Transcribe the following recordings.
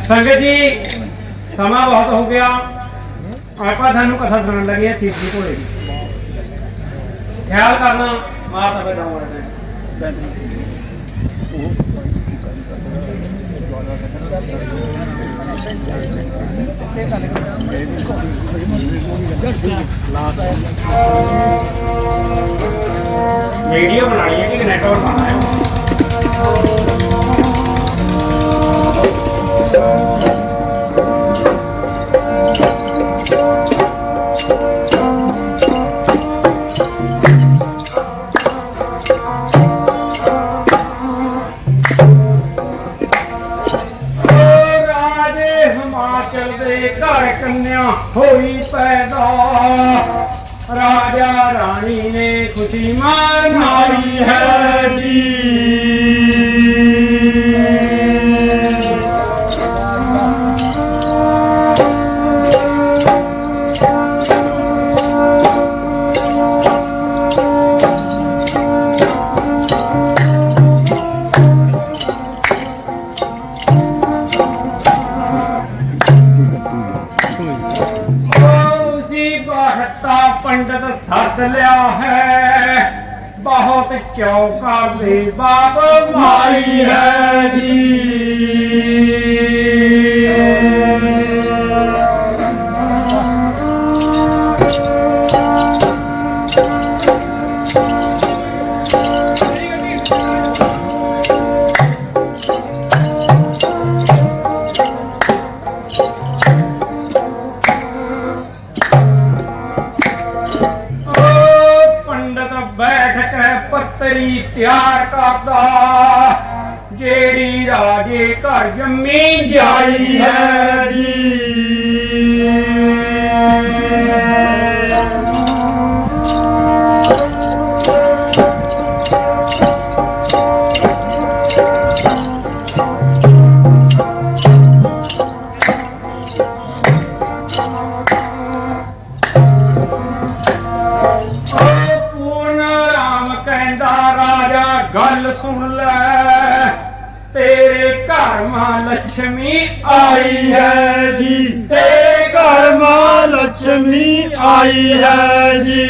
संगत जी समा बहुत हो गया आप थानू कथा सुनाने लगे हैं सीधी घोड़े की ख्याल करना माता पिता वीडियो बनानी है कि नेटवर्क बनाना है घर कन्या होई पैदा राजा रानी ने खुशी मनाई है जी। पंडित सद लिया है बहुत चौका से बाप माई है जी। पत्तरी तैयार करदा जेड़ी राजे घर जम्मी जाई है जी। गल सुन ले तेरे घर मां लक्ष्मी आई है जी। तेरे घर मां लक्ष्मी आई है जी।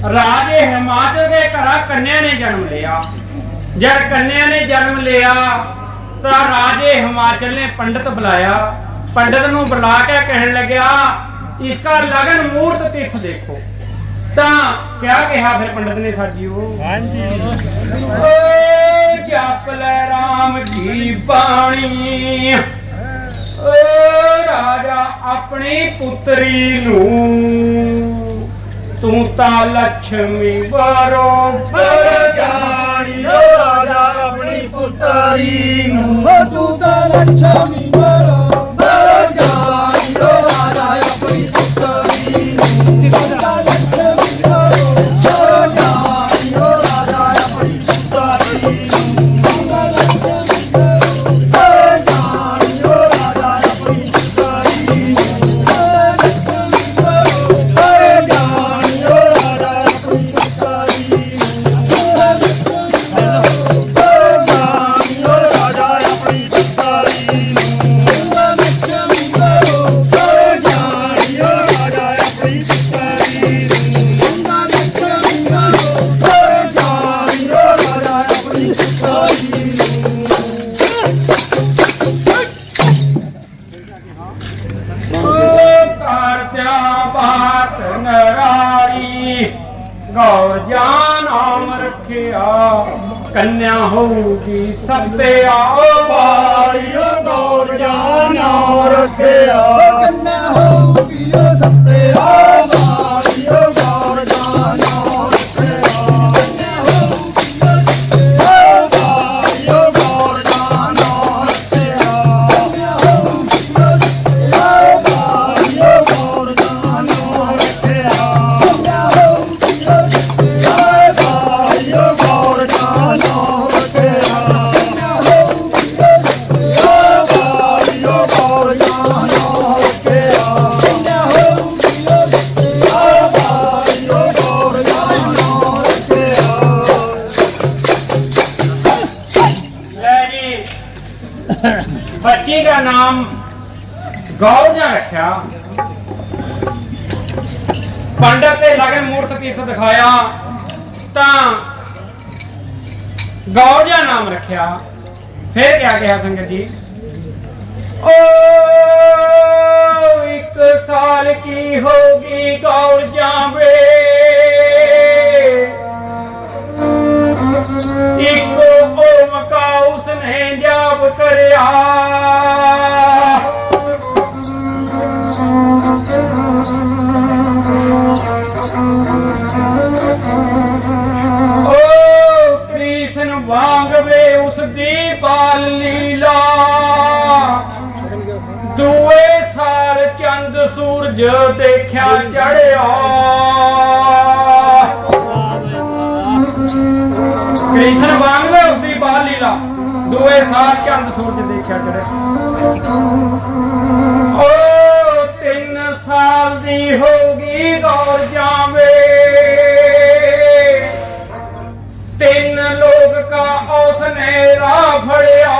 राजे हिमाचल के घर कन्या ने जन्म लिया। जब कन्या ने जन्म लिया तो राजे हिमाचल ने पंडित बुलाया। पंडित नूं बुला के कहने लग्या इसका लगन मुहूर्त तिथ देखो। ता क्या कहा फिर पंडित ने साजियो जप ले राम की बाणी ओ राजा अपनी पुत्री नूं तू ता लक्ष्मी बरोबर जानी राजा अपनी पुत्री नूं तू ता लक्ष्मी बरोबर जानी राजा अपनी पुत्री नूं तू ता लक्ष्मी बरोबर जानी राजा अपनी पुत्री नाम रखिया कन्या होगी सबे आओ भाई गौर नाम रखिया कन्या होगी सबे आओ भाई गौर नाम रखिया कन्या होगी सबे आओ भाई गौर नाम रखिया कन्या होगी सबे का नाम गौरजा रखा। पंडित ने लगे मूर्त तीर्थ दिखाया तो गौरजा नाम रखा। फिर क्या कहा संगत जी, ओ 1 साल की होगी गौरजा वे, इको ओम का उसने जाप करया। ओ कृष्ण वांगवे उसदी बाल लीला, दूए साल चंद सूरज देखा चढ़िया। कृष्ण वांगवे उसदी बाल लीला, दूए साल चंद सूरज देखा चढ़िया। ओ 3 साल दी होगी गौरजा वे, 3 लोग का उसने राह फड़िया।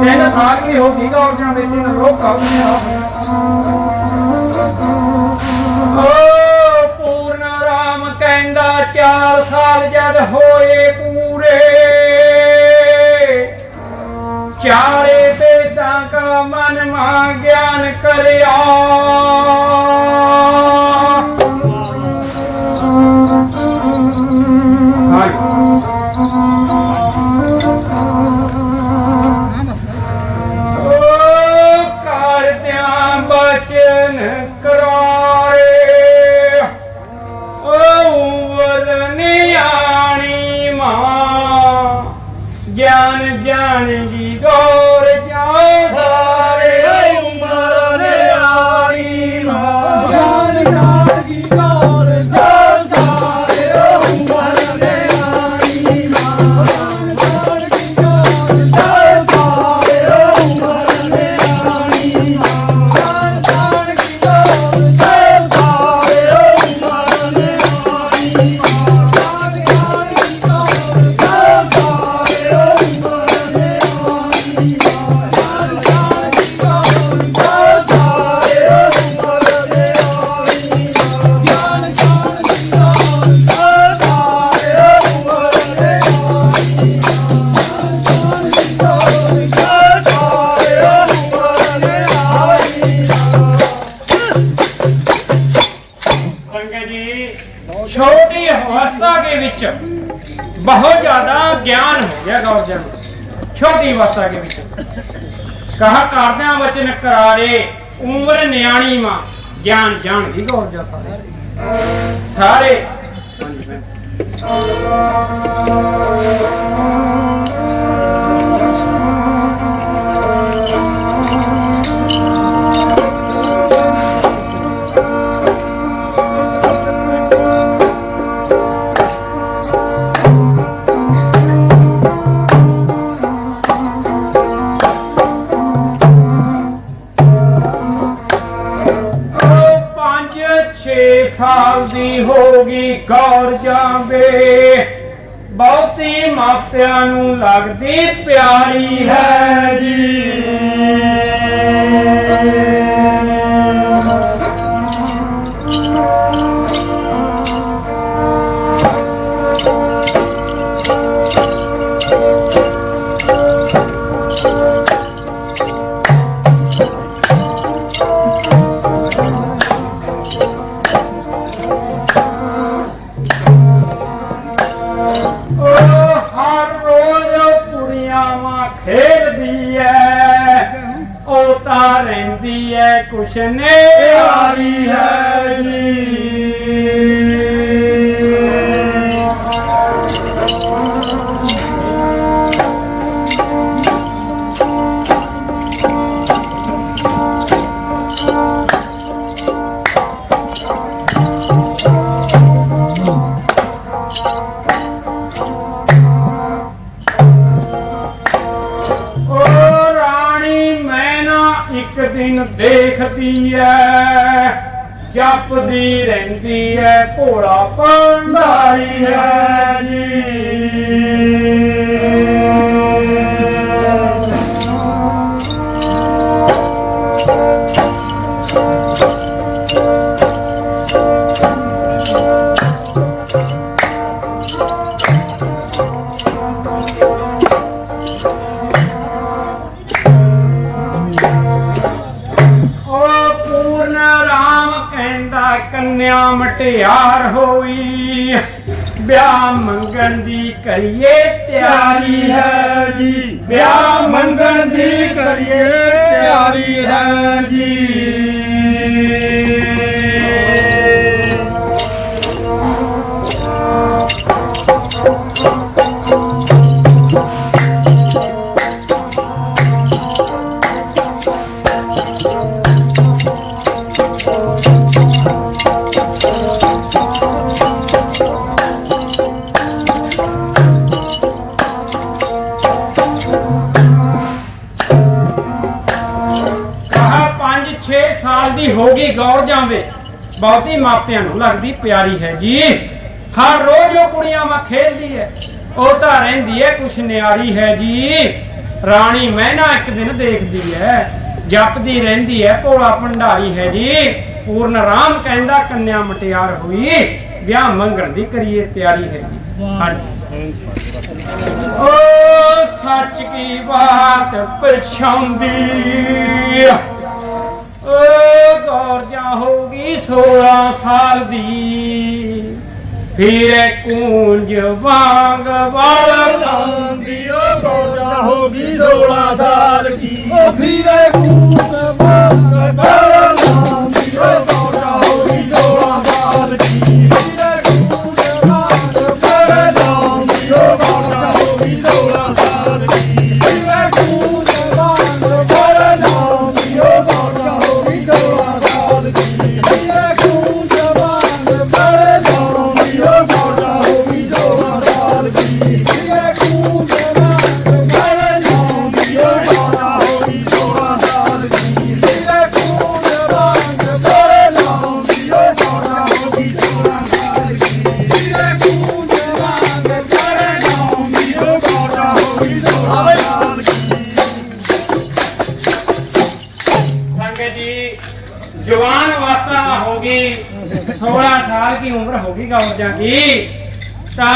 3 साल की होगी गौरजा वे, 3 लोग का उसने राह फड़िया। पूर्ण राम कहंदा 4 साल जद होए पूरे, चारे वेदां का मन मां ज्ञान करया। करद्या बचन करारे, उमर नियाणी मां ज्ञान जानेगी गौरजा सारे। उमर नियाणी मां ज्ञान जानेगी गौरजा सारे। उमर नियाणी मां ज्ञान जानेगी गौरजा सारे। उमर नियाणी मां ज्ञान जानेगी गौरजा सारे। उमर नियाणी मां ज्ञान जानेगी गौरजा सारे। छोटी अवस्था के विच बहुत ज्यादा ज्ञान हो गया गौरजा को। छोटी अवस्था के विच कहा करद्या वचन करारे, उम्र न्याणी मां ज्ञान जानदी गौरजा सारे। साल दी होगी गौरजा वे, बहुती मापिया नू लगदी प्यारी है जी। रहती है कुछ ने आई है जी। एक दिन देखती है ਜਪਦੀ ਰਹਿੰਦੀ ਐ ਭੋਲਾ ਭੰਡਾਰੀ ਹੈ ਜੀ। ਕੰਨਿਆ ਮਟਿਆਰ ਹੋਈ ਵਿਆਹ ਮੰਗਣ ਦੀ ਕਰੀਏ ਤਿਆਰੀ ਹੈ ਜੀ। ਵਿਆਹ ਮੰਗਣ ਦੀ ਕਰੀਏ ਤਿਆਰੀ ਹੈ ਜੀ। ਸਾਲ ਦੀ ਹੋ ਗਈ ਗੌਰ ਜਾਵੇ ਬਹੁਤੀ ਮਾਪਿਆਂ ਨੂੰ ਲੱਗਦੀ ਪਿਆਰੀ ਹੈ ਜੀ। ਹਰ ਰੋਜ਼ ਉਹ ਕੁੜੀਆਂ ਵਾ ਖੇਲਦੀ ਹੈ ਉਹ ਤਾਂ ਰਹਿੰਦੀ ਹੈ ਕੁਛ ਨਿਆਰੀ ਹੈ ਜੀ। ਰਾਣੀ ਮਹਿਨਾ ਇੱਕ ਦਿਨ ਦੇਖਦੀ ਹੈ ਜਪਦੀ ਰਹਿੰਦੀ ਹੈ ਭੋਲਾ ਭੰਡਾਰੀ ਹੈ ਜੀ। ਪੂਰਨ ਰਾਮ ਕਹਿੰਦਾ ਕੰਨਿਆ ਮਟਿਆਰ ਹੋਈ ਵਿਆਹ ਮੰਗਣ ਦੀ ਕਰੀਏ ਤਿਆਰੀ ਹੈ ਜੀ। ਹਾਂਜੀ ਓ ਸੱਚ ਕੀ ਬਾਤ ਪਛਾਉਂਦੀ ਗੌਰ ਜਾ ਹੋਗੀ 16 ਸਾਲ ਦੀ ਫਿਰ ਕੂੰਜ ਵਾਂਗ ਵਾਲ ਜਾਂਦੀ ਓ ਗੌਰ ਜਾ ਹੋਗੀ 16 ਸਾਲ ਦੀ ਫਿਰ ਕੂੰਜ ਵਾਂਗ ਵਾਲ ਜਾਂਦੀ ਓ ਗੌਰ ਜਾ ਹੋਗੀ 16 ਸਾਲ ਦੀ ਫਿਰ ਕੂੰਜ ਵਾਂਗ ਵਾਲ ਜਾਂਦੀ ਓ ਗੌਰ ਜਾ ਹੋਗੀ 16 ਸਾਲ ਦੀ ਫਿਰ ਕੂੰਜ ਵਾਂਗ ਵਾਲ ਜਾਂਦੀ ਓ ਗੌਰ ਜਾ जवान अवस्था होगी 16 साल की उम्र होगी गौरजा की ता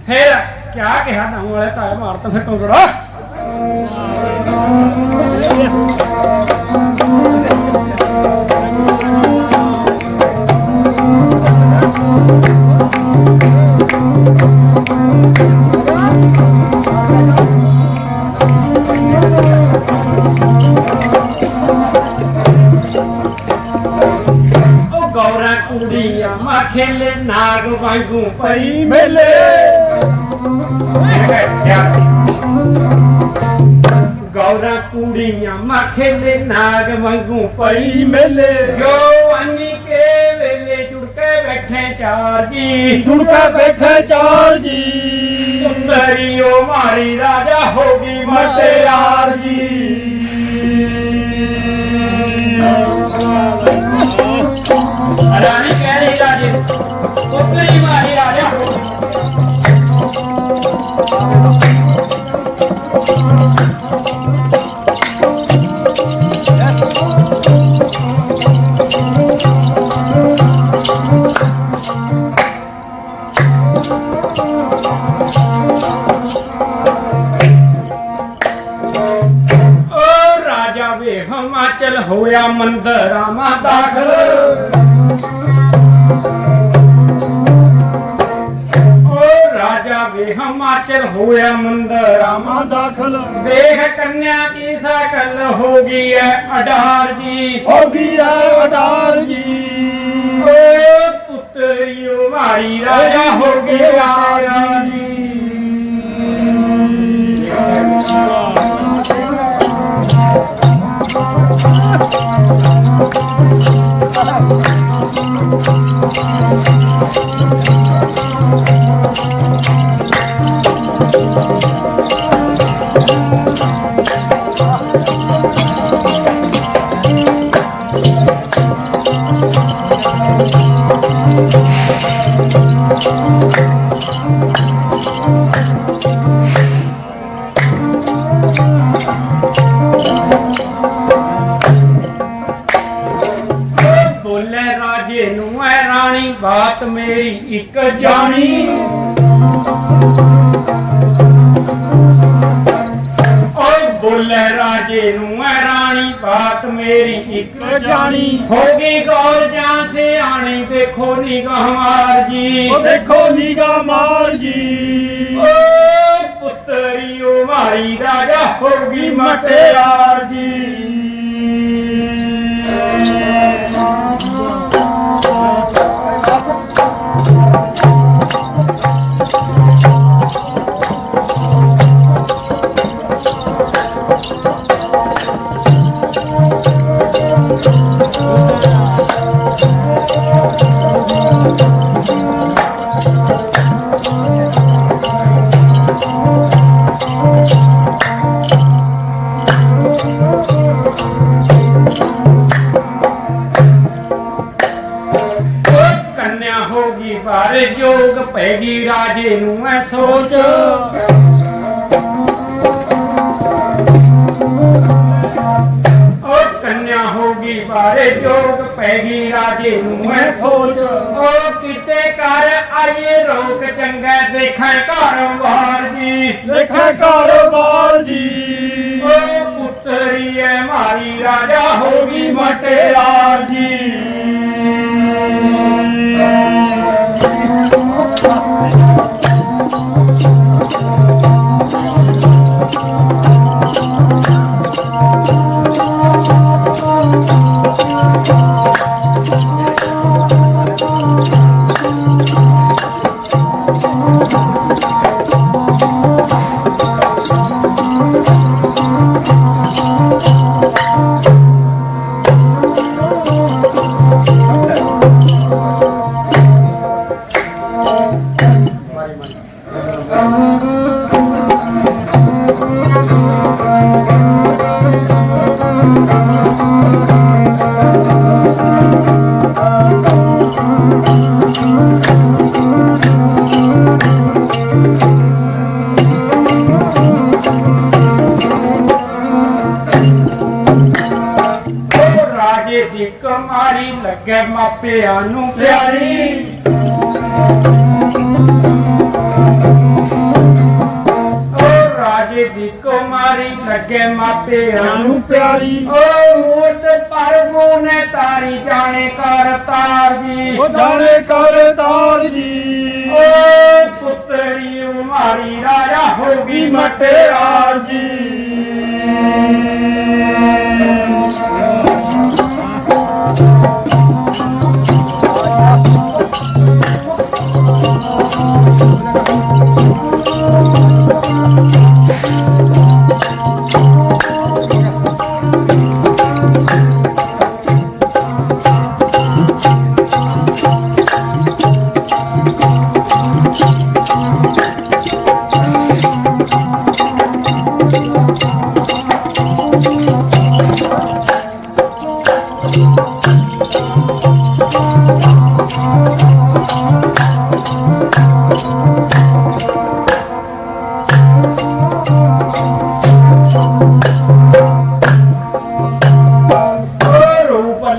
फिर क्या कहा दाऊ वाले ताए मार तो फिर कंकड़ा गौरा कुड़िया खेले नाग वांगू पई मेले गौरा कुड़िया खेले नाग वांगू पई मेले जो अन्नी के वेले जुड़के बैठे चार जी जुड़के बैठे चार जी सुंदरियो मारी राजा होगी मटे यार जी रानी कह रही राजे पुत्री मारी राजा राजा वे हिमाचल होया मंदिर मा दाखल राजा वे हिमाचल होया मंदिर मा दाखल देख कन्या की सकल होगी है अडार जी होगी है अडार जी पुत्रियो मारी राजा होगी राजा जी बात मेरी एक जानी। बोले राजे नू रानी बात मेरी एक जानी। होगी गौर जान से आनी देखो निगाह मार जी। देखो निगाह मार जी। ओ पुत्री ओ मारी राजा होगी मटियार जी। कन्या होगी बारे जोग पैगी राजे नू मैं सोच। ओ कन्या होगी बारे जोग पैगी राजे नू मैं सोच। ओ किते कर आइए रोक चंगा देखें कारोबार जी। देखें कारोबार जी। ओ पुत्री है मारी राजा होगी मटियार जी। कमारी लगे मापिया नू प्यारी। ओ राजे दी कुमारी लगे मापिया नू प्यारी। ओ मूर्त परमो ने तारी जाने कर तार जी। ओ जाने कर तार जी। ओ पुत्री मारी राजा होगी मटियार जी।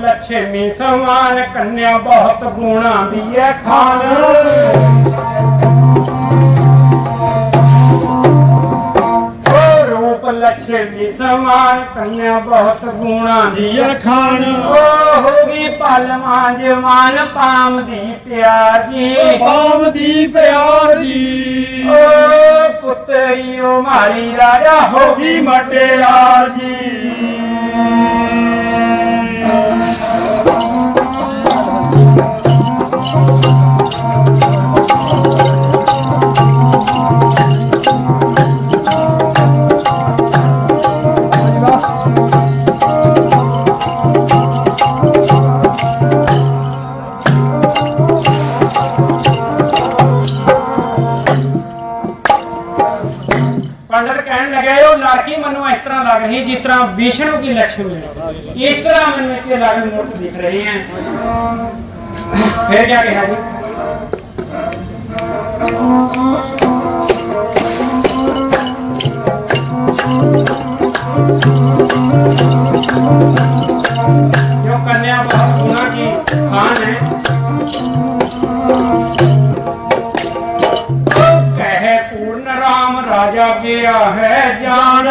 लक्ष्मी समान कन्या बहुत गुणा दी है खान। रूप लक्ष्मी समान कन्या बहुत गुणा दी है खान। ओ होगी पल मांझ मान पाम दी प्यार जी। पाम दी प्यार जी। ओ पुत्री ओ मारी राजा होगी मटियार जी। पंडित कहने लगे ओ लड़की मनु इस तरह लग रही जिस तरह विष्णु की लक्ष्मी है। इस तरह मनु के अलग मूर्त दिख रही हैं। फिर क्या कहा जी? जो कन्या बहुत गुना की खान है। राजा गया है जान।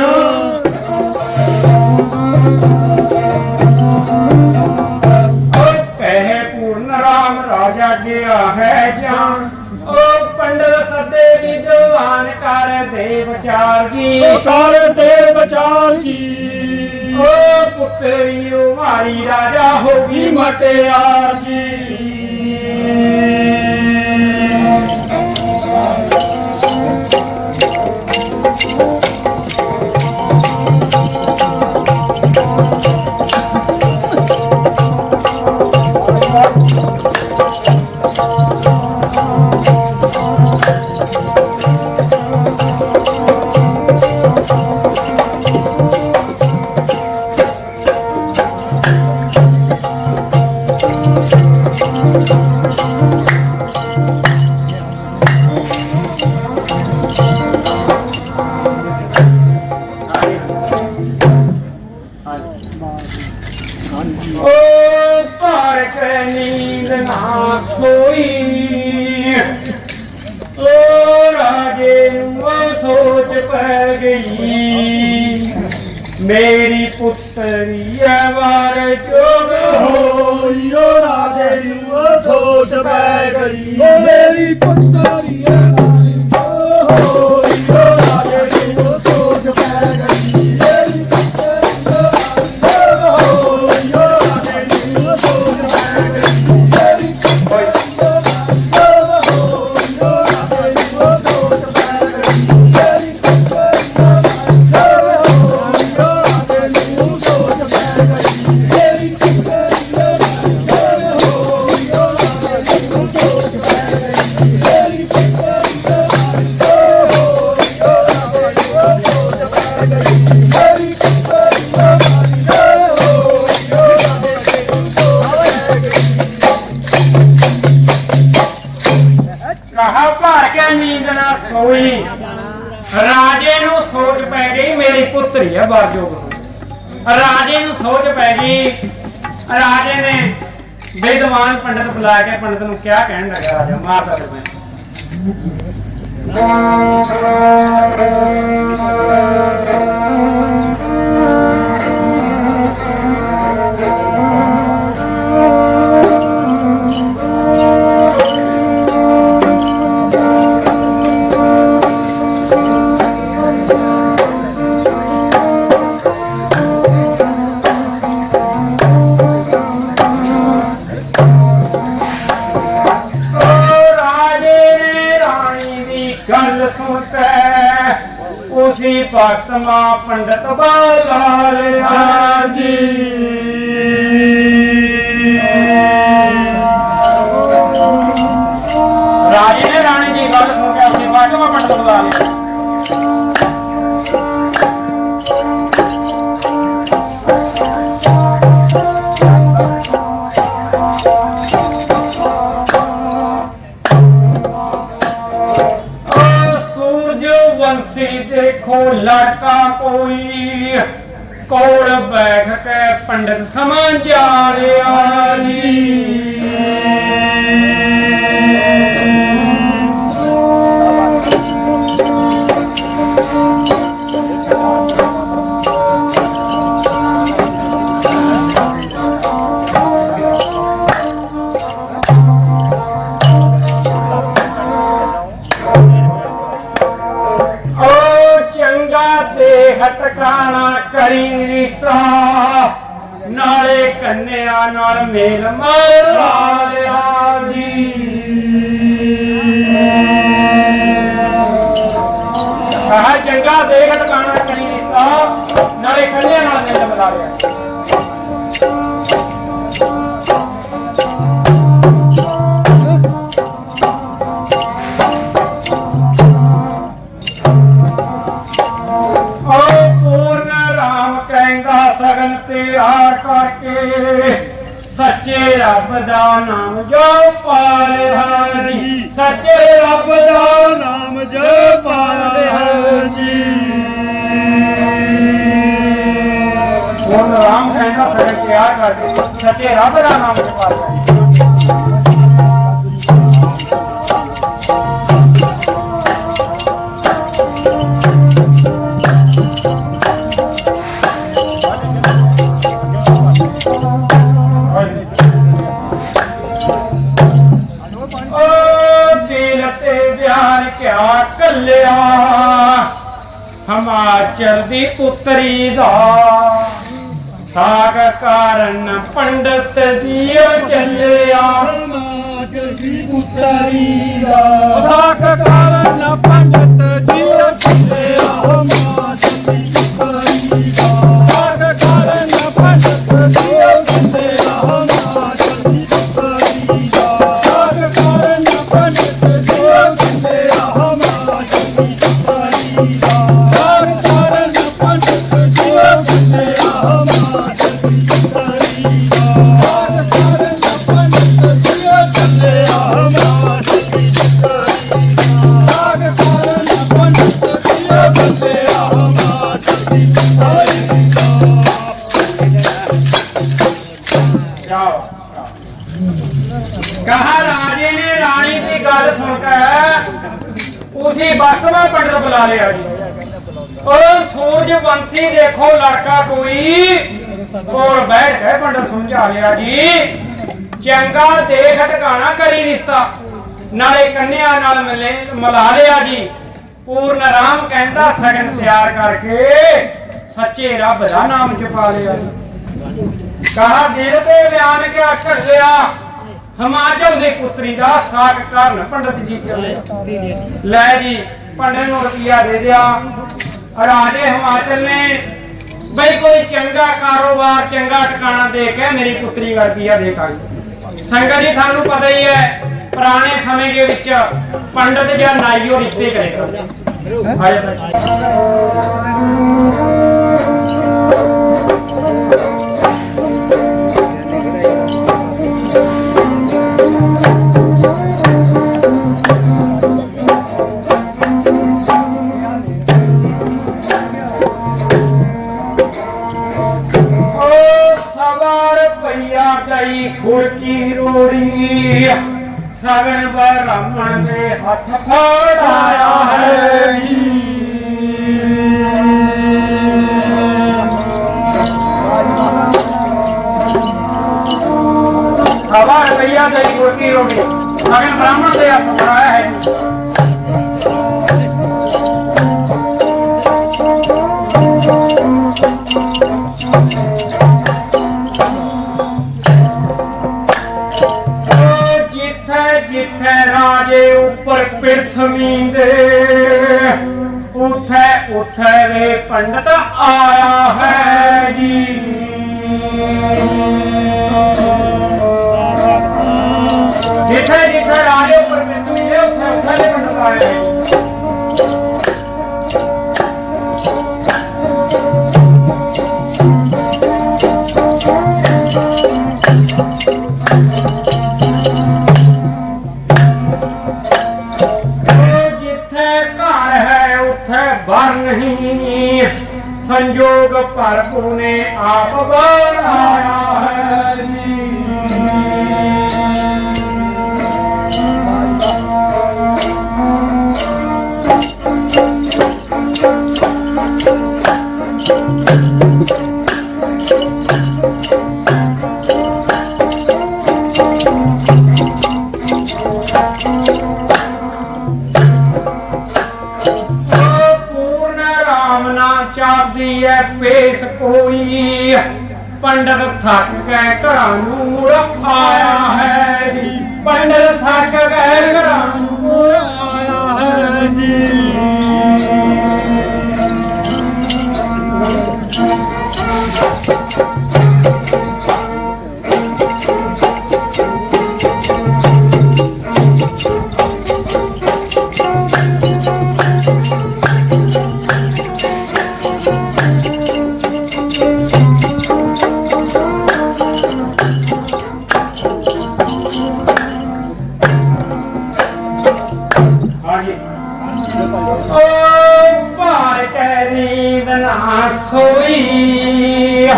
कहे पूर्ण राम राजा गया है जान। ओ पंडित सदे विद्वान कर दे विचार जी, कर दे विचार जी। ओ पुत्री मारी राजा होगी मटियार जी। ओ पार के नींद ना कोई, ओ राजे वो सोच पै गई। मेरी पुत्री वार जोग होई ओ राजे वो सोच पै गई। मेरी पुत्री होई ओ राजे वो सोच पै गई। मेरी कहा भर के नींद ना सोई। राजे नू सोच पै गई मेरी पुत्री है बारजोग। राजे नू सोच पै गई। राजे ने विद्वान पंडित बुला के पंडित नू क्या कहन लगा। राजा मारदा मैं गल सुनते उसी भक्त मां पंडित बालाल जी। राजे ने रानी जी गल सुन के उसी भक्त मां पंडित बुला लिया। देखो लड़का कोई कोल बैठ के पंडित समझा रहा जी। हटकाना करी रिश्ता नाले कन्या नाल मेल मारा जी। कहा चंगा देख हटकाना करी रिश्ता नाले कन्या नाल मेल मिला लिया। सगन तैयार करके सच्चे रब दा नाम जो पाले जी। सच्चे रब दा नाम जो पाले जी। राम कहना सगन तैयार करके सच्चे रब दा नाम जो पाले। हिमाचल दी पुत्री दा साग कारण पंडित दियो चलिया हिमाचल दी पुत्री दा साग कारण पंडित दियो चलिया हिमाचल दी पुत्री दा साग कारण पंडित दियो चलिया हिमाचल दी पुत्री दा साग कारण पंडित दियो चलिया हिमाचल दी पुत्री दा साग कारण पंडित दियो चलिया हिमाचल दी पुत्री दा साग कारण पंडित दियो चलिया हिमाचल दी पुत्री दा साग कारण पंडित दियो चलिया हिमाचल दी पुत्री जाओ कहा राजे ने रानी की गल सुनकर उसी वक्त में पंडित बुला लिया जी। और सूरजवंशी देखो लड़का कोई और बैठ गए पंडित समझा लिया जी। चंगा देख ठिकाना करी रिश्ता नाले कन्या नाल मिले मिला लिया जी। पूर्ण राम कहता सगन तैयार करके सच्चे रब का नाम जपा लिया जी। कहा दिल ते बयान क्या कर लिया हिमाचल की पुत्री का साग कारण पंडित जी चले लै जी। पंडित नूं रुपया दे दिया। राजे हिमाचल ने बई कोई चंगा कारोबार चंगा ठिकाना दे के मेरी पुत्री का रुपया दे कर। संगत जी थानू पता ही है पुराने समय के विच पंडित या नाईओ रिश्ते करे फुड़की रोड़ी सगन ब्राह्मण ने हाथ फड़ाया है सवा रुपया दही फुड़की रोड़ी सगन ब्राह्मण ने हाथ फड़ाया है। राजे ऊपर पृथ्वी दे उठे उठे वे पंडित आया है जी। जिथे जिथे राजे ऊपर पृथ्वी दे उठे उठे वे पंडित आया है। बार नहीं संयोग पर पुने आप बनाया है जी। चाहती है पेश कोई पंडित थक के घरां नूं मुड़ आया है जी। पंडित थक के घरां नूं मुड़ आया है जी। सोई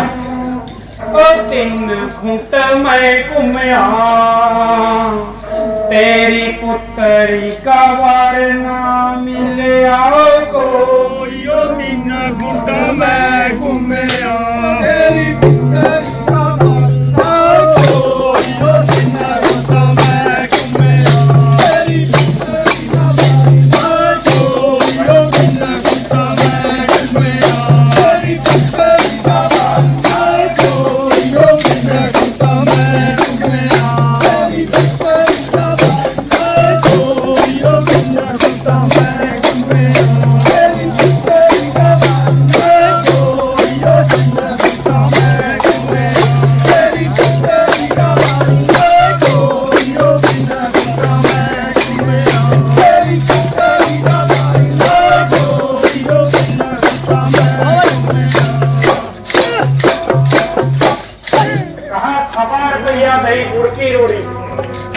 ओ तीन घुट मैं घूमया तेरी पुत्री का वार ना मिलया कोई। ओ तीन घुट मैं घूमया तेरी पुत्री का वार ना कोई। ओ तीन घुट मैं घूमया तेरी पुत्री का वार ना कोई। ओ तीन घुट मैं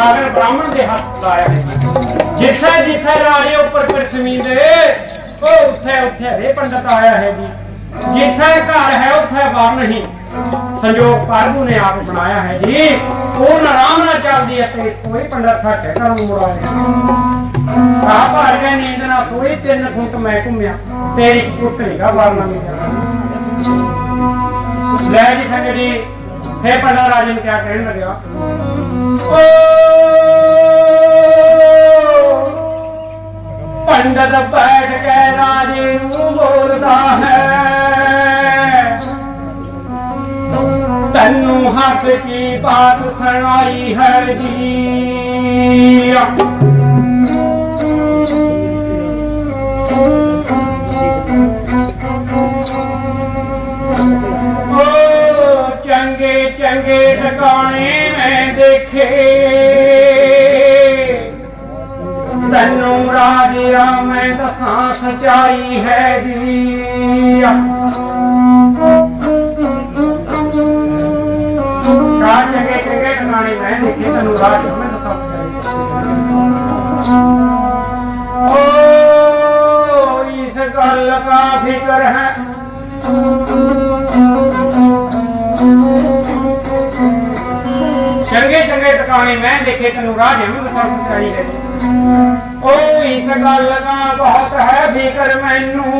सागर ब्राह्मण के हाथ लाया है जिथे जिथे राजे उपर पृथ्वी दे उथे उथे रे पंडित आया है जी जिथे घर है उथे बार नहीं संयोग प्रभु ने आप बनाया है जी पूर्ण आराम ना चलती है कोई पंडित घट है घर मुड़ा आप हर गए नींद ना सोई 3 फुट मैं घूमया तेरी पुत्री का वारना मिला ले जी संजय जी हे पंडित राजे ने क्या कहने लगा पंडित बैठ के राजे बोलता है तन्नू हाथ की बात सुनाई है जी चंगे चंगे ठिकाने में देखे तन्नू राजिया में दसा सच्चाई है जी चंगे चंगे ठिकाने में देखे तन्नू राजिया में दसा सच्चाई इस गल का फिक्र है चंगे चंगे टकाने मैं देखे तेन राजे में दसा सच्चाई है ओ इस गल का बहुत है फिक्र मैनू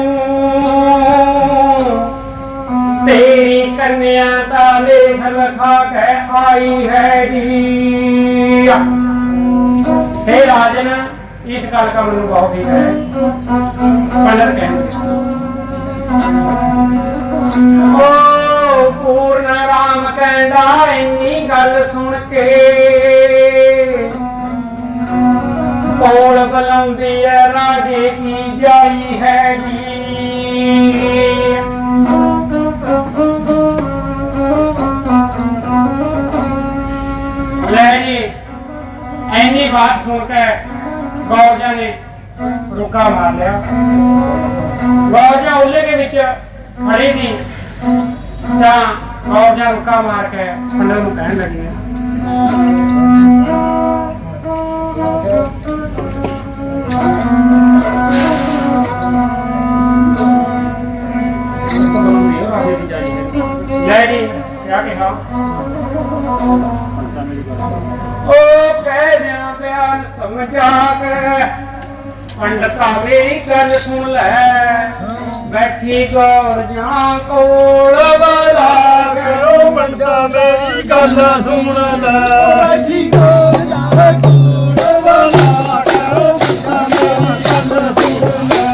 तेरी कन्या का लेख लिखा के आई है जी हे राजन इस गल का मैनू बहुत फिक्र है पंडित कहते ओ पूर्ण राम कहता इन्नी गल सुन के कोल बुलाउंदी है राजे की जाई है जी ले जी इन्नी बात सुन के गौरजा ने रुका मार लिया गौरजा उल्ले के विच खड़ी थी गौरजा रुका मार के पंडित को कहने लगी जी क्या कहा ओ कह दिया प्यार समझा के पंडिता मेरी गल सुन ले बैठी गौरजा कोल वाला करो पंडिता मेरी गल सुन ले बैठी गौरजा कोल वाला करो पंडिता मेरी गल सुन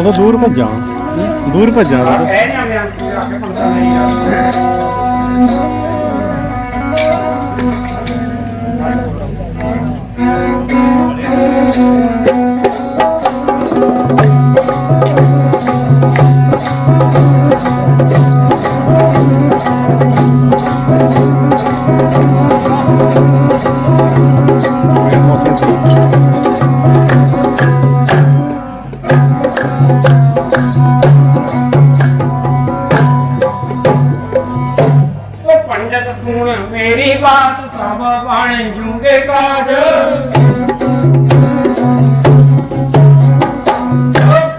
तो दूर भजा मेरी बात सब बन जूंगे काज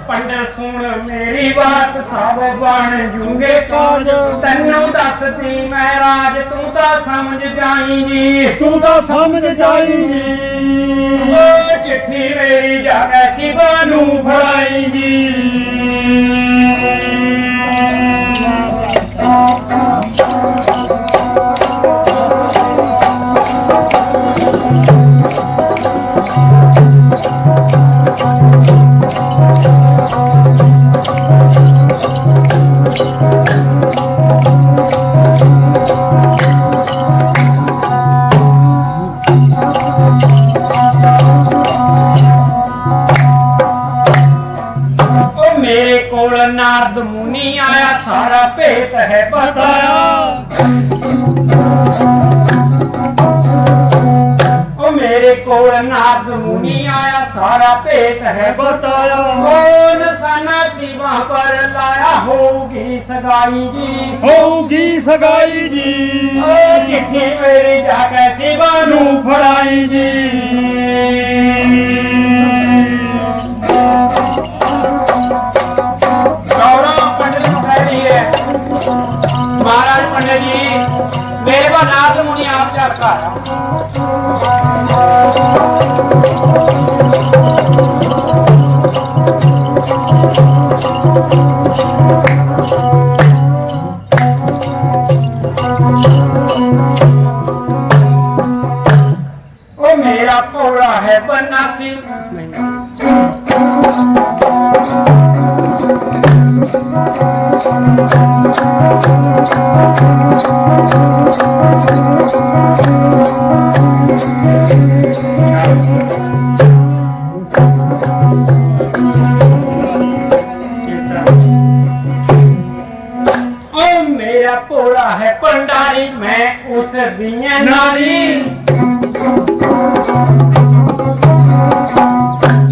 पंडित सुन मेरी बात सब बन जूंगे काज तेनू दसदी मैं राज तू तो समझ जाएगी चिट्ठी मेरी जाके शिवा नू फड़ाएगी ਭੇਤ ਹੈ बताया ਉਹ ਮੇਰੇ ਕੋਲ ਨਾਰਦ ਮੁਨੀ ਆਇਆ ਸਾਰਾ ਭੇਤ ਹੈ बताया ਉਹ ਨਿਸ਼ਾਨਾ ਸੀਵਾ ਪਰ ਲਾਇਆ ਹੋਊਗੀ ਸਗਾਈ ਜੀ होगी सगाई जी ਉਹ ਚਿੱਠੀ ਮੇਰੀ ਜਾ ਕੇ ਸੀਵਾ ਨੂੰ नू फड़ाई जी गौरव पंडित को कह दिए महाराज पंडित जी मेरे को नारद मुनि आप चढ़ता ओ मेरा भोला है बनासी ओ मेरा भोला है भंडारी मैं उस दिया नारी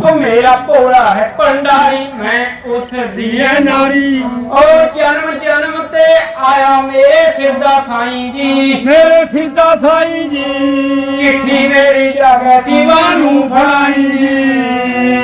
ओ मेरा भोला है भंडारी मैं उस दिया ये नारी ओ जन्म जन्म ते आया मेरे सिरदा साईं जी मेरे सीता साई जी चिट्ठी मेरी जागे शिवा नू नू फड़ाई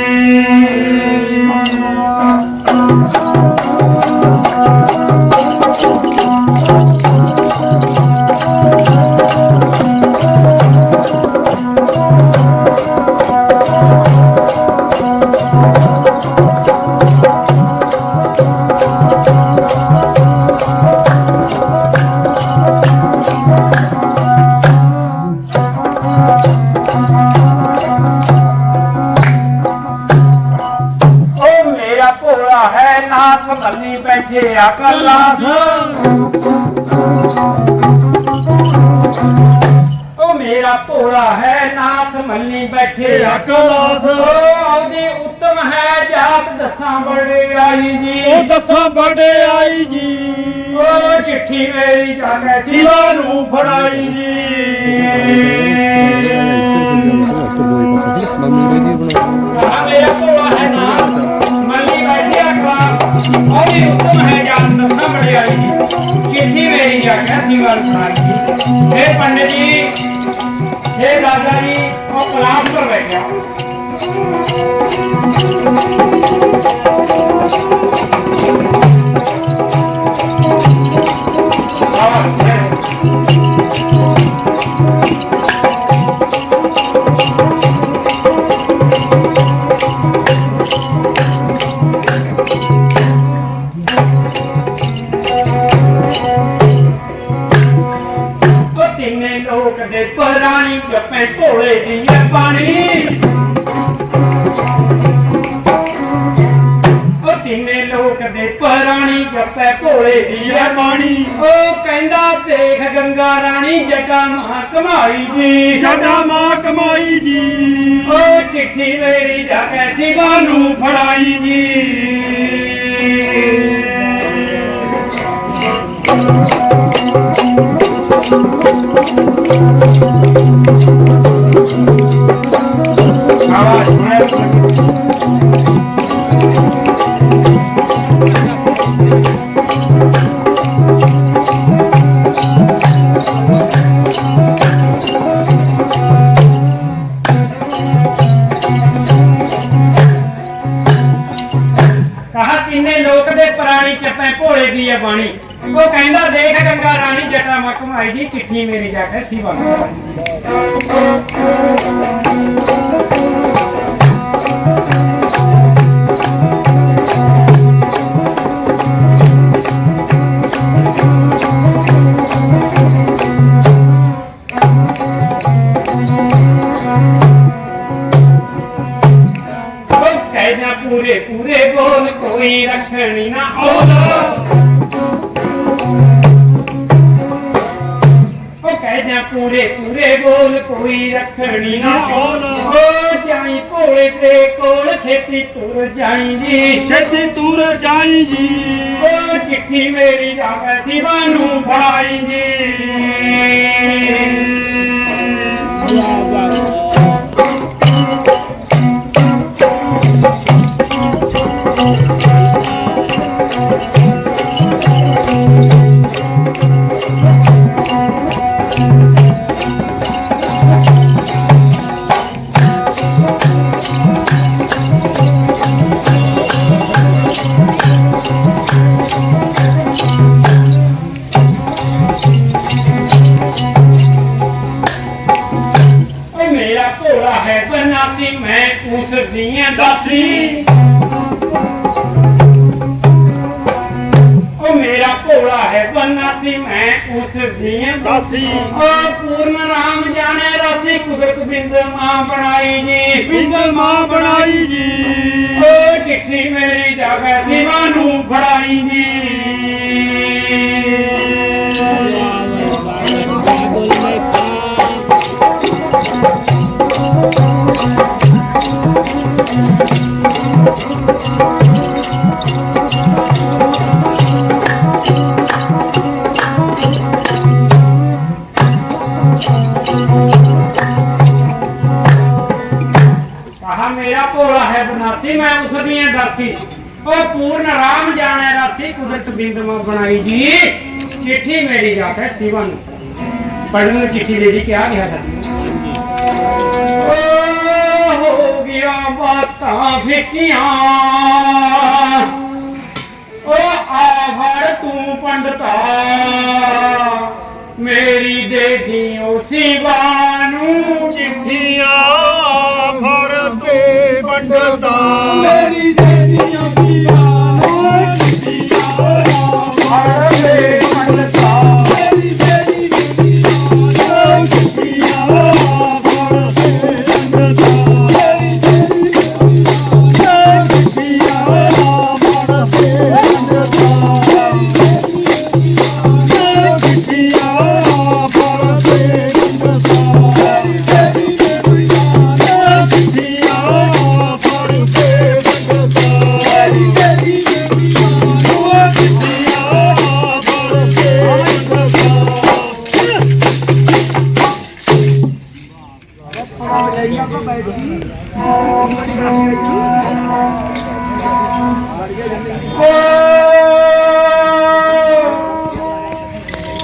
ओ मेरा भोला है नाथ मल्ली बैठे अकलास ओ मेरा भोला है नाथ मल्ली बैठे अकलास ओदी उत्तम है जात दसा बड़े आई जी ओ दसा बड़े आई जी ओ चिट्ठी मेरी जागे शिवा नू फड़ाई जी मेरा भोला है नाथ मल्ली बैठे अकलास ओदी उत्तम है जात दसा बड़े आई जी चिट्ठी मेरी जागे शिवा जी हे पंडित जी हे राजा जी और कलाम पर बैठा ਤਿੰਨੇ ਲੋਕ ਦੇ ਪਰਾਣੀ ਜਪੇ ਢੋਲੇ ਦੀ ਪਾਣੀ ਉਹ ਤਿੰਨੇ ਲੋਕ ਦੇ ਪਰਾਣੀ ਜਪੇ ਢੋਲੇ ਦੀ ਪਾਣੀ ਉਹ ਕਹਿੰਦਾ ਦੇਖ ਗੰਗਾ ਰਾਣੀ ਜਗਾ ਮਾਂ ਕਮਾਈ ਜੀ ਜਗਾ ਮਾਂ ਕਮਾਈ ਜੀ ਉਹ ਚਿੱਠੀ ਮੇਰੀ ਜਾ ਕੇ ਸਿਵਾ ਨੂੰ ਫੜਾਈ ਜੀ ਆਵਾਜ਼ ਕਹਾ ਤਿੰਨੇ ਲੋਕ ਦੇ ਪ੍ਰਾਣੀ ਚੱਪੇ ਭੋਲੇ ਦੀ ਹੈ ਬਾਣੀ ਉਹ ਕਹਿੰਦਾ ਦੇਖ ਗੰਗਾ ਰਾਣੀ ਜਟਾ ਮਾ ਕਮਾਈ ਜੀ ਚਿੱਠੀ ਮੇਰੀ ਜਾ ਕੇ ਸਿਵਾ कहना पूरे पूरे बोल कोई रखनी ना औला कहना पूरे पूरे बोल कोई रखनी ना औला ओ जाई ਭੋਲੇ ਤੇ ਕੋਲ ਛੇਤੀ ਤੁਰ ਜਾਈ ਜੀ ਛੇਤੀ ਤੁਰ ਜਾਈ ਜੀ ਉਹ ਚਿੱਠੀ ਮੇਰੀ ਜਾਵੇ ਸਿਵਾ ਨੂੰ ਫੜਾਈ ਜੀ मेरा भोला है बनासी मैं उस दिया दासी ओ मेरा भोला है बनासी मैं उस दिया दासी ओ पूर्ण राम जाने राशि कुदरत बिंद मां बनाई जी बिंद मां बनाई जी ओ चिट्ठी मेरी जावे सिवा नू फड़ाई जी कहा मेरा भोला है बनासी मैं उस दिया दासी ओ पूर्ण राम जाने राशि कुदरत बिंद में बनाई जी चिट्ठी मेरी जाके शिवन पढ़ने चिट्ठी दे दी क्या गया था हो गया बातां फिकियां ओ आभर तू पंडता मेरी दे दियो शिवानू चिट्ठियां भर के पंडता मेरी दे दियो शिवानू चिट्ठियां भर के पंडता मेरी दे दियो चिट्ठियां भर के पंडता मेरी दे चिट्ठियां भर के पंडता चिट्ठियां भर के पंडता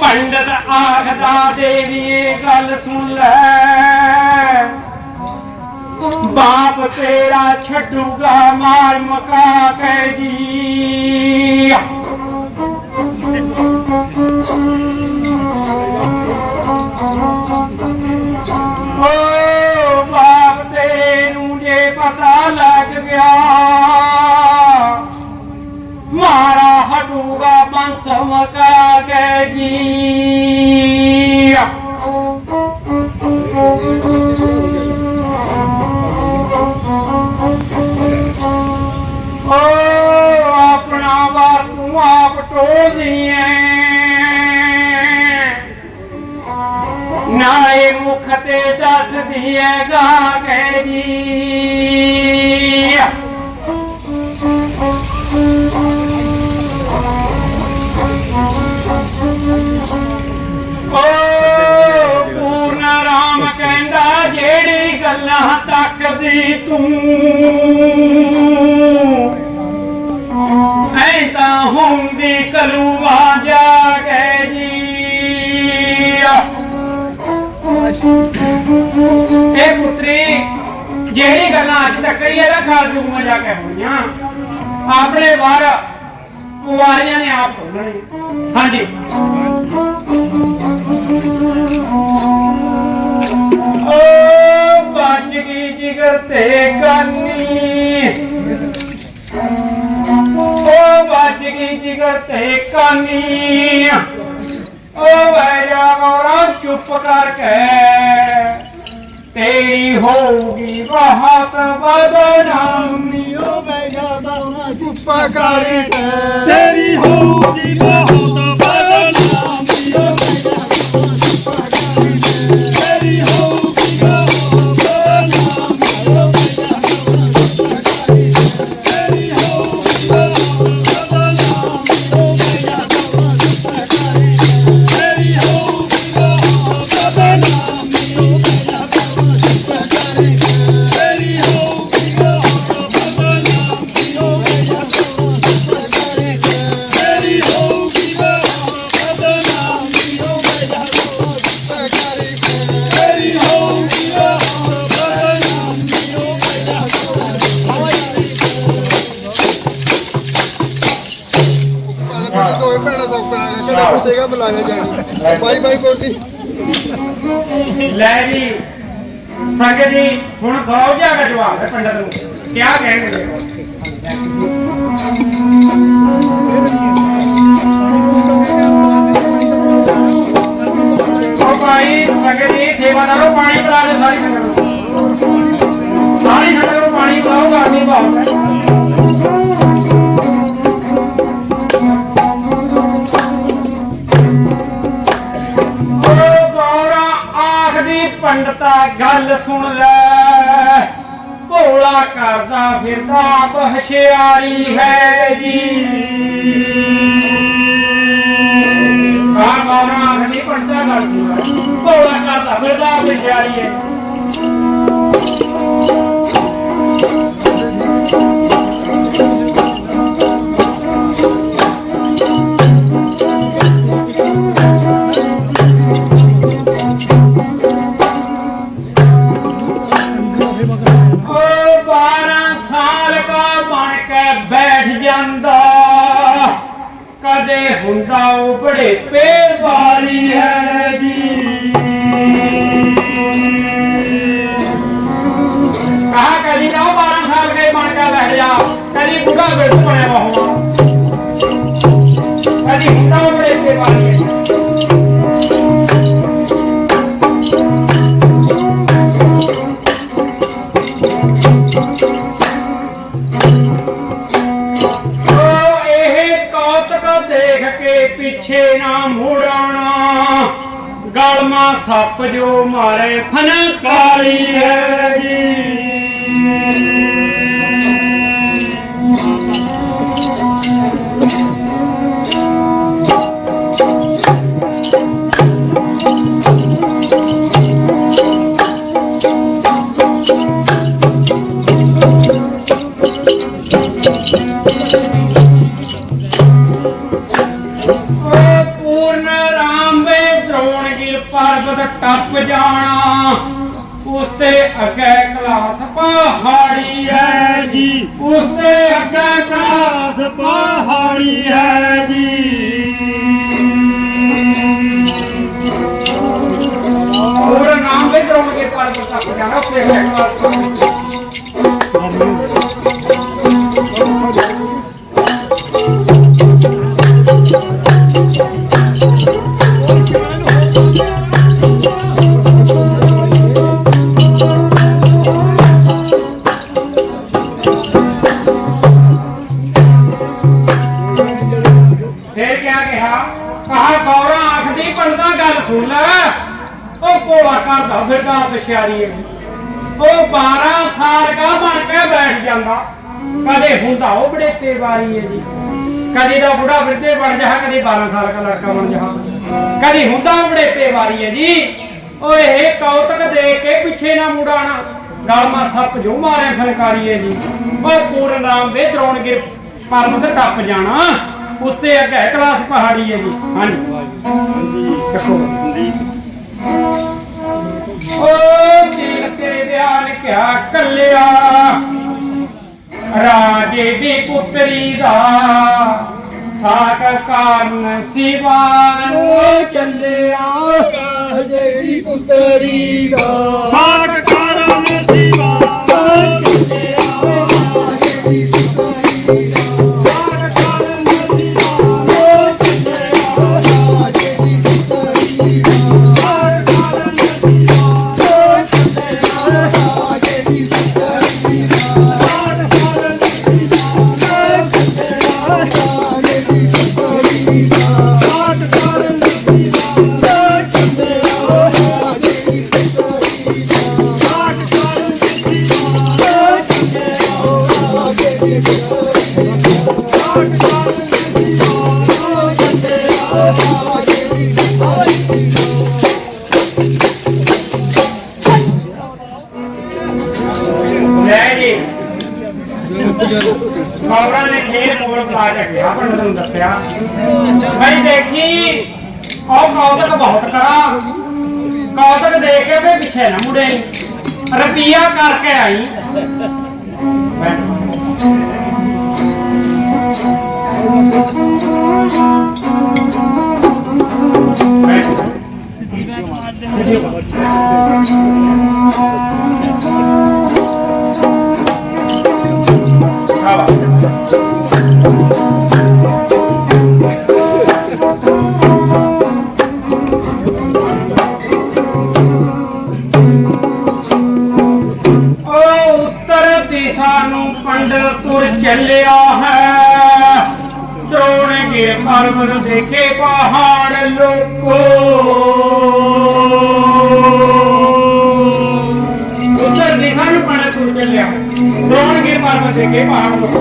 पंडित आखदा देवी गल सुन ले बाप तेरा छड्डूगा मार मका के जी ओ बाप तेनू जे पता लग गया मारा हटूगा बंस मका के जी ओ अपना बातू आप टो दिए नाले मुख ते दस दिए गा के जी पूर्ण राम कहंदा जेड़ी गल्लां तकदी तू ऐसा हुंदी कलूआ जा के जी ए पुत्री जेड़ी गल्लां अज तक करिए ना खाल जुग में जाके होइयां अपने बार कुआरियां ने आप बोलनी हाँ जी ओ बच गई जिगर ते कानी ओ बच गई जिगर ते कानी ओ भैया मोरा चुप करके तेरी होगी बहुत बदनामी ओ भैया मोरा चुप करके तेरी होगी बहुत बदनामी ओ भैया तेरी होगी बहुत बदनामी ओ भैया ਕਿਆ ਬੁਲਾਇਆ ਜਾਣੀ ਬਾਈ ਬਾਈ ਬੋਲੀ ਲੈ ਜੀ ਸੰਗਤ ਜੀ ਹੁਣ ਗਾਓ ਜਾਗਾ ਜਵਾਬ ਹੈ ਪੰਡਤ ਨੂੰ ਕਿਆ ਕਹਿਣਗੇ ਉਹ ਭਾਈ ਸੰਗਤ ਜੀ ਸੇਵਾਦਾਰੋ ਪਾਣੀ ਪਿਲਾ ਦੇ ਸਾਰੀ ਸੰਗਤ ਨੂੰ ਸਾਰੀ ਸੰਗਤ ਨੂੰ ਪਾਣੀ ਪਿਲਾਓ ਗਾਣੀ ਭਾਵ पंडता गल सुन ले भोला करदा फिरदा होशियारी है जी पंडता गल सुन भोला करदा फिरदा होशियारी है कदे हुंदा बड़े पे वाली है जी कहा कभी ना 12 साल के बन के बैठ जा कभी बुढ़ा बेट बने बहुआ कभी हुंदा बड़े पे वाली है देख के पीछे ना मुड़ाना गलमा सप जो मारे फनकारी है जी टप जाना उसते अगे क्लास पहाड़ी है जी उसते अगे क्लास पहाड़ी है जी और नाम भी द्रोण के पर्वत टप जाना उसते अगे क्लास सुन भोला करदा फिरदा होशियारी है वो 12 साल का बन के बैठ जाता कदे हुंदा वो बड़ेपे वारी है जी कदी तो बुढ़ा वृद्धे बन जा कदी 12 साल का लड़का बन जा कदी हुंदा वो बड़ेपे वारी है जी ओ ये कौतक देख के पीछे ना मुड़ाना गलमा सप जो मारे फनकारी है जी वो पूर्ण नाम वे द्रोणगिर पर्वत टप जाना उसते अगे क्लास पहाड़ी है जी हाँ क्या कलिया राजे दी पुत्री दा साक कान सिवान चलिया राजे दी पुत्री दा साक कान सिवान चलिया राजे दी पुत्री दा खबरों ने खेल मोड़ बुला के गया पंडित दसिया भाई देखी और कौतक बहुत करा कौतक देख के भी पीछे न मुड़े रुपया करके आई उत्तर दिशा पंडित तुर चलिया है द्रोणगे पर्वत देखे पहाड़ लोको उत्तर दिशा पंडित तुर चलिया द्रोणगे पर्वत देखे पहाड़ लोको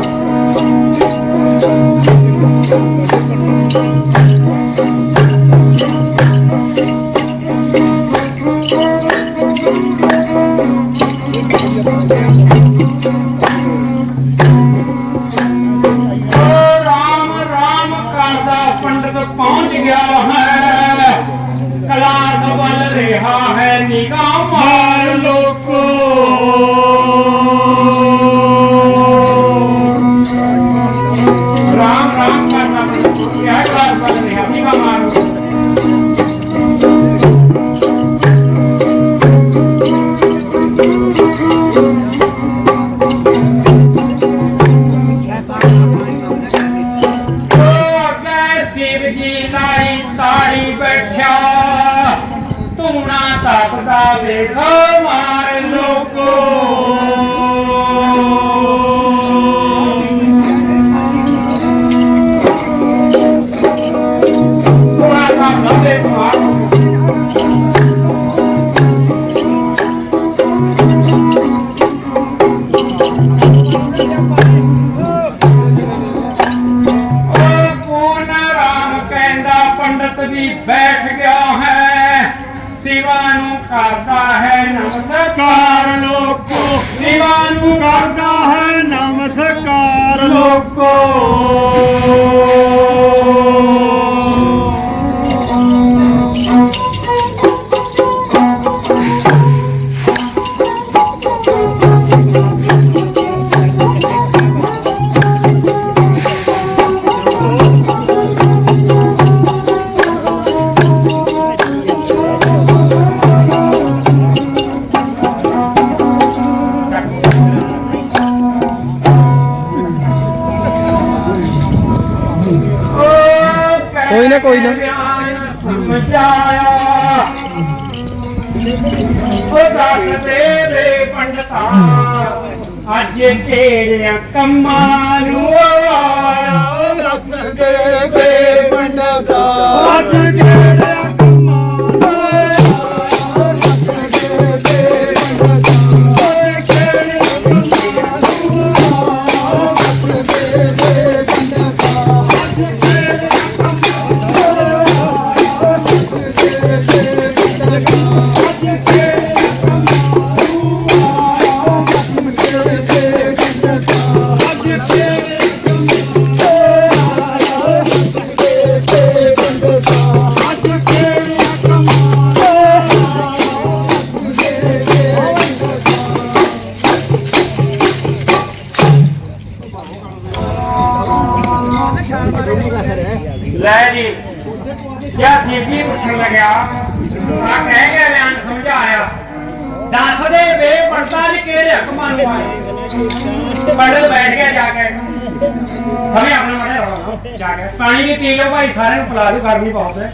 पहुंच गया है कलाश बल रहा है निगाह मार लोको राम राम करना क्या कलाश बल रहा निगाह मार ताड़ी बैठा तूना तकदा देखो मार लोको तूना तकदा देखो मार पंडित भी बैठ गया है शिवानु करता है नमस्कार लोको शिवानु करता है नमस्कार लोको कोई ना पंडिता अज तेरे कमालू पंडिता लै जी क्या सीधी पूछने लग्या कह गया बयान समझाया दस दे वे पड़ता जी केड़े हक मानने पंडित बैठ गया जाके हमें अपने मने जाके पानी भी पी लो भाई सारे पिला दो गर्मी बहुत है।